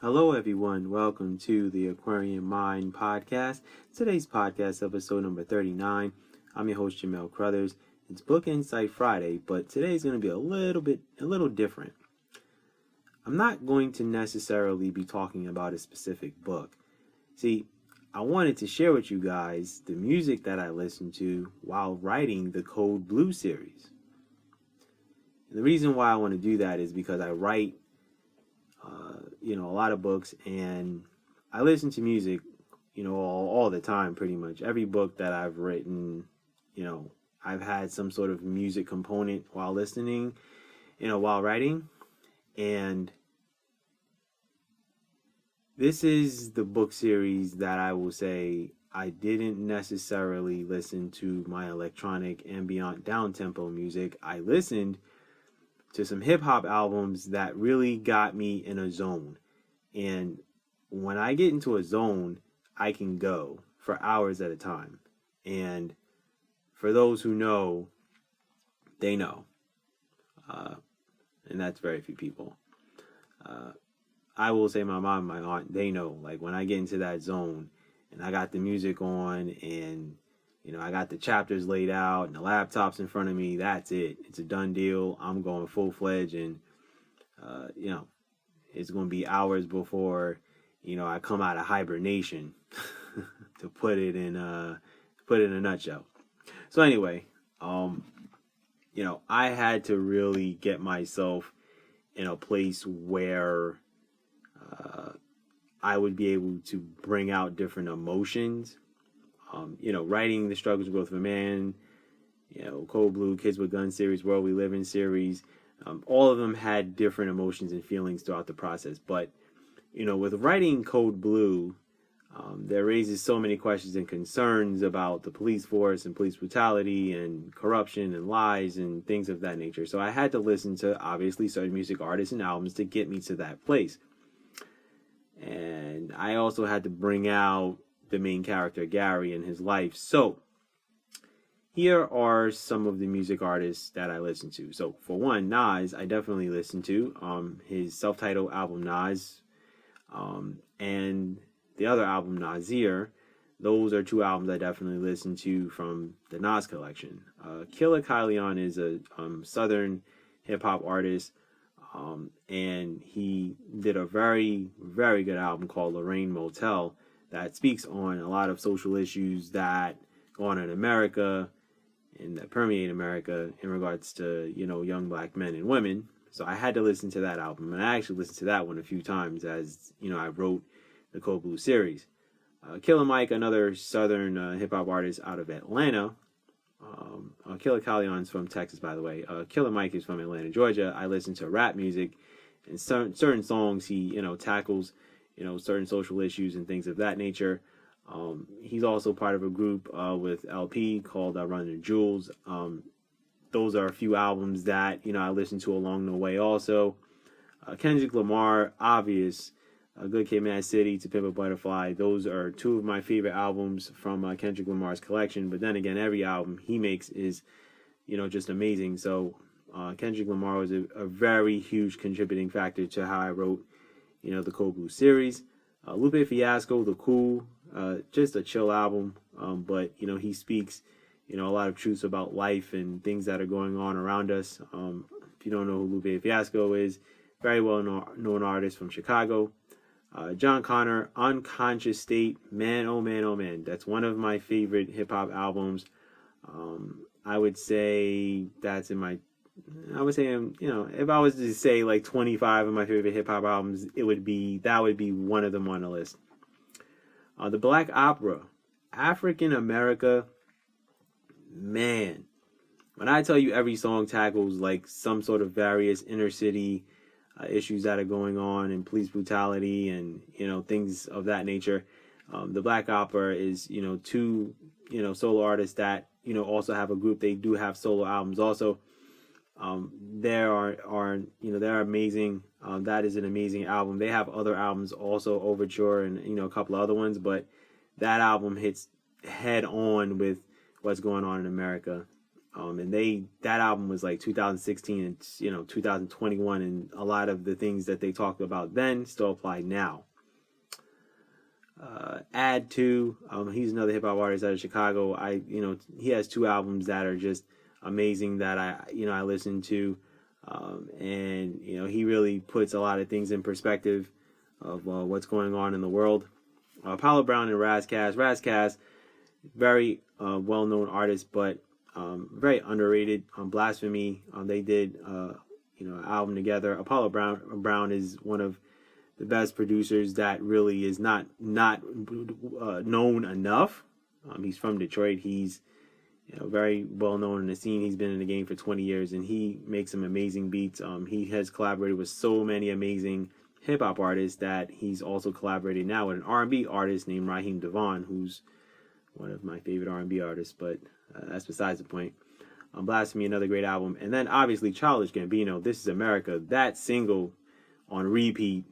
Hello, everyone. Welcome to the Aquarian Mind podcast. Today's podcast, episode number 39. I'm your host, Jamel Crothers. It's Book Insight Friday, but today's going to be a little different. I'm not going to necessarily be talking about a specific book. See, I wanted to share with you guys the music that I listened to while writing the Code Blue series. And the reason why I want to do that is because I write a lot of books, and I listen to music, all the time, pretty much. Every book that I've written, I've had some sort of music component while listening, while writing. And this is the book series that I will say I didn't necessarily listen to my electronic ambient down-tempo music. I listened to some hip-hop albums that really got me in a zone. And when I get into a zone, I can go for hours at a time. And for those who know, they know. And that's very few people. I will say my mom and my aunt, they know. Like, when I get into that zone and I got the music on and, I got the chapters laid out and the laptop's in front of me, that's it. It's a done deal. I'm going full-fledged, and, it's going to be hours before, I come out of hibernation, to put it in a nutshell. So anyway, I had to really get myself in a place where I would be able to bring out different emotions. Writing The Struggles and Growth of a Man, Code Blue, Kids with Guns series, World We Live in series, all of them had different emotions and feelings throughout the process. But, with writing Code Blue, there raises so many questions and concerns about the police force and police brutality and corruption and lies and things of that nature. So I had to listen to, obviously, certain music artists and albums to get me to that place. And I also had to bring out the main character, Gary, and his life. So here are some of the music artists that I listen to. So for one, Nas, I definitely listen to his self-titled album, Nas, and the other album, Nasir. Those are two albums I definitely listen to from the Nas collection. Killa Kyleon is a southern hip-hop artist, and he did a very, very good album called Lorraine Motel that speaks on a lot of social issues that go on in America and that permeate America in regards to, young black men and women. So I had to listen to that album, and I actually listened to that one a few times as, I wrote the Code Blue series. Killer Mike, another southern hip-hop artist out of Atlanta. Killa Kyleon's from Texas, by the way. Killer Mike is from Atlanta, Georgia. I listen to rap music, and certain songs he, tackles, certain social issues and things of that nature. He's also part of a group with LP called Run the Jewels. Those are a few albums that, I listened to along the way also. Kendrick Lamar, Obvious, Good Kid, Mad City, To Pimp a Butterfly. Those are two of my favorite albums from Kendrick Lamar's collection. But then again, every album he makes is, just amazing. So Kendrick Lamar was a very huge contributing factor to how I wrote, the Code Blue series. Lupe Fiasco, The Cool, just a chill album. But, he speaks, a lot of truths about life and things that are going on around us. If you don't know who Lupe Fiasco is, very well known artist from Chicago. John Connor, Unconscious State, man, oh man, oh man. That's one of my favorite hip-hop albums. I would say that's in my, if I was to say like 25 of my favorite hip-hop albums, that would be one of them on the list. The Black Opera, African America, man. When I tell you every song tackles like some sort of various inner city issues that are going on and police brutality and, things of that nature. The Black Opera is, two, solo artists that, also have a group. They do have solo albums also. They're amazing. That is an amazing album. They have other albums also, Overture and, a couple of other ones, but that album hits head on with what's going on in America. And that album was like 2016 and 2021, and a lot of the things that they talked about then still apply now. Add to, he's another hip hop artist out of Chicago. He has 2 albums that are just amazing that I listen to, and he really puts a lot of things in perspective of what's going on in the world. Apollo Brown and Ras Kass. Ras Kass, very well-known artist, but very underrated. Blasphemy. They did an album together. Apollo Brown is one of the best producers that really is not known enough. He's from Detroit. He's very well known in the scene. He's been in the game for 20 years, and he makes some amazing beats. He has collaborated with so many amazing hip hop artists that he's also collaborated now with an R&B artist named Raheem Devon, who's one of my favorite R&B artists. But that's besides the point. Blasphemy, another great album, and then obviously Childish Gambino, This Is America. That single on repeat.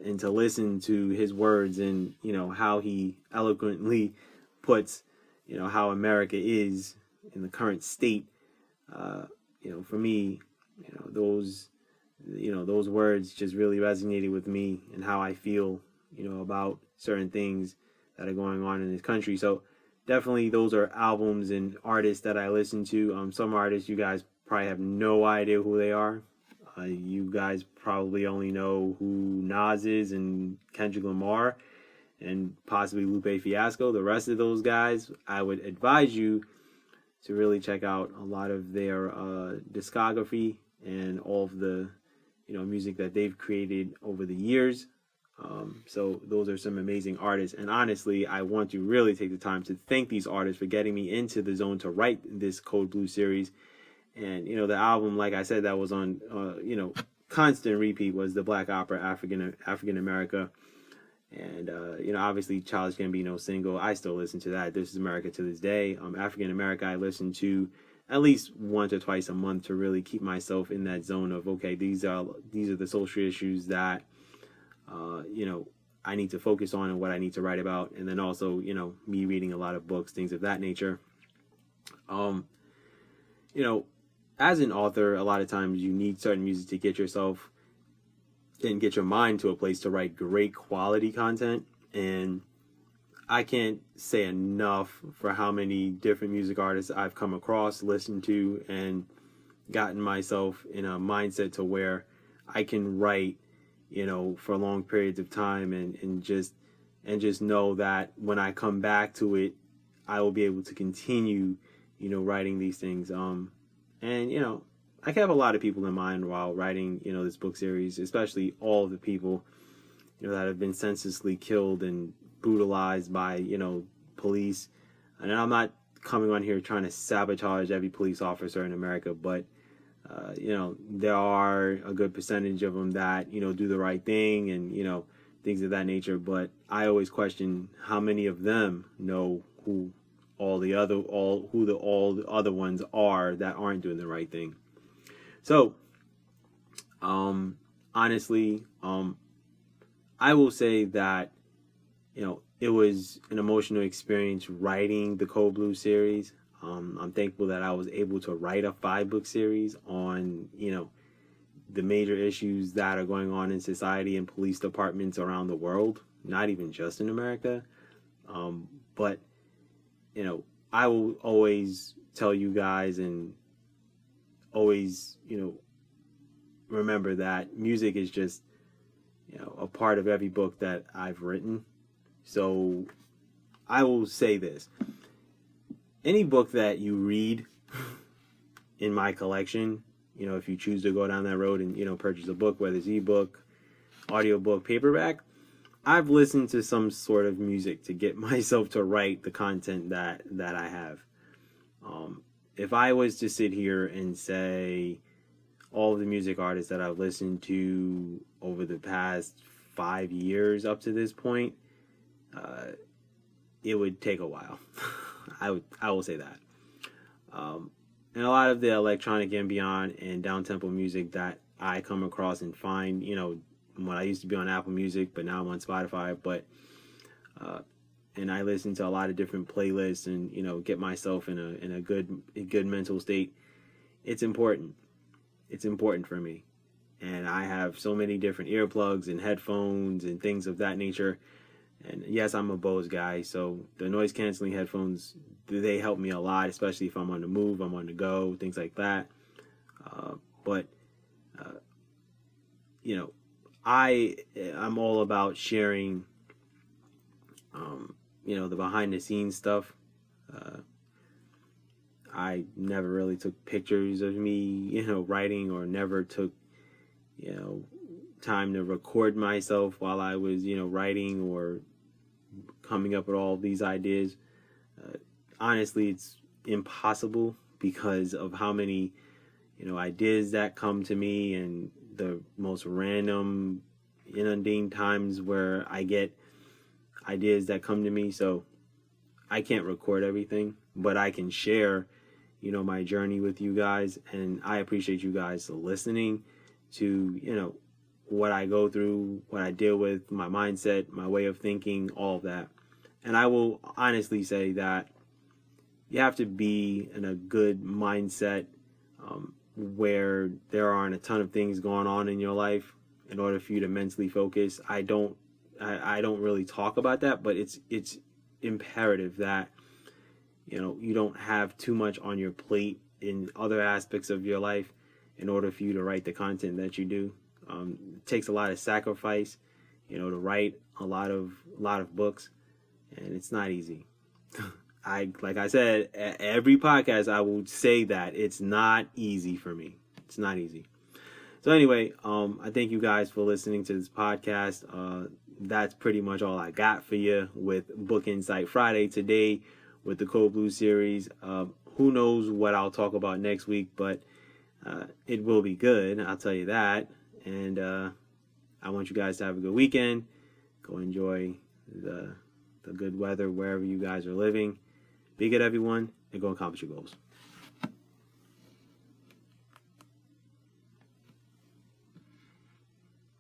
And to listen to his words and how he eloquently puts how America is in the current state, for me, those words just really resonated with me and how I feel about certain things that are going on in this country. So definitely those are albums and artists that I listen to. Some artists you guys probably have no idea who they are. You guys probably only know who Nas is and Kendrick Lamar and possibly Lupe Fiasco. The rest of those guys, I would advise you to really check out a lot of their discography and all of the music that they've created over the years. So those are some amazing artists. And honestly, I want to really take the time to thank these artists for getting me into the zone to write this Code Blue series. And, the album, like I said, that was on, constant repeat was the Black Opera, African America. And, obviously Childish Gambino single. I still listen to that. This Is America to this day. African America, I listen to at least once or twice a month to really keep myself in that zone of, okay, these are the social issues that, I need to focus on and what I need to write about. And then also, me reading a lot of books, things of that nature. As an author, a lot of times you need certain music to get yourself and get your mind to a place to write great quality content. And I can't say enough for how many different music artists I've come across, listened to, and gotten myself in a mindset to where I can write, for long periods of time and just know that when I come back to it, I will be able to continue, writing these things. And, I kept a lot of people in mind while writing, this book series, especially all of the people, that have been senselessly killed and brutalized by, police. And I'm not coming on here trying to sabotage every police officer in America, but, there are a good percentage of them that, do the right thing and, things of that nature. But I always question how many of them know who all the other ones are that aren't doing the right thing. So, honestly, I will say that, it was an emotional experience writing the Code Blue series. I'm thankful that I was able to write a 5-book series on, the major issues that are going on in society and police departments around the world, not even just in America. But I will always tell you guys and always, remember that music is just, a part of every book that I've written. So I will say this. Any book that you read in my collection, if you choose to go down that road and, purchase a book, whether it's ebook, audiobook, paperback, I've listened to some sort of music to get myself to write the content that I have. If I was to sit here and say all of the music artists that I've listened to over the past 5 years up to this point, it would take a while. I will say that. And a lot of the electronic and beyond and down-tempo music that I come across and find, when I used to be on Apple Music, but now I'm on Spotify. But and I listen to a lot of different playlists and, get myself in a good mental state, it's important. It's important for me. And I have so many different earplugs and headphones and things of that nature. And yes, I'm a Bose guy, so the noise canceling headphones, they help me a lot, especially if I'm on the move, I'm on the go, things like that. But I'm all about sharing, the behind the scenes stuff. I never really took pictures of me, writing, or never took, time to record myself while I was, writing or coming up with all these ideas. Honestly, it's impossible because of how many, ideas that come to me, and the most random, inundating times where I get ideas that come to me. So I can't record everything, but I can share, my journey with you guys. And I appreciate you guys listening to, what I go through, what I deal with, my mindset, my way of thinking, all of that. And I will honestly say that you have to be in a good mindset, where there aren't a ton of things going on in your life in order for you to mentally focus. I don't really talk about that, but it's imperative that you don't have too much on your plate in other aspects of your life in order for you to write the content that you do. It takes a lot of sacrifice, to write a lot of books, and it's not easy. Like I said, every podcast I will say that it's not easy for me. It's not easy. So anyway, I thank you guys for listening to this podcast. That's pretty much all I got for you with Book Insight Friday today with the Code Blue series. Who knows what I'll talk about next week, but it will be good, I'll tell you that. And I want you guys to have a good weekend. Go enjoy the good weather wherever you guys are living. Be good, everyone, and go accomplish your goals.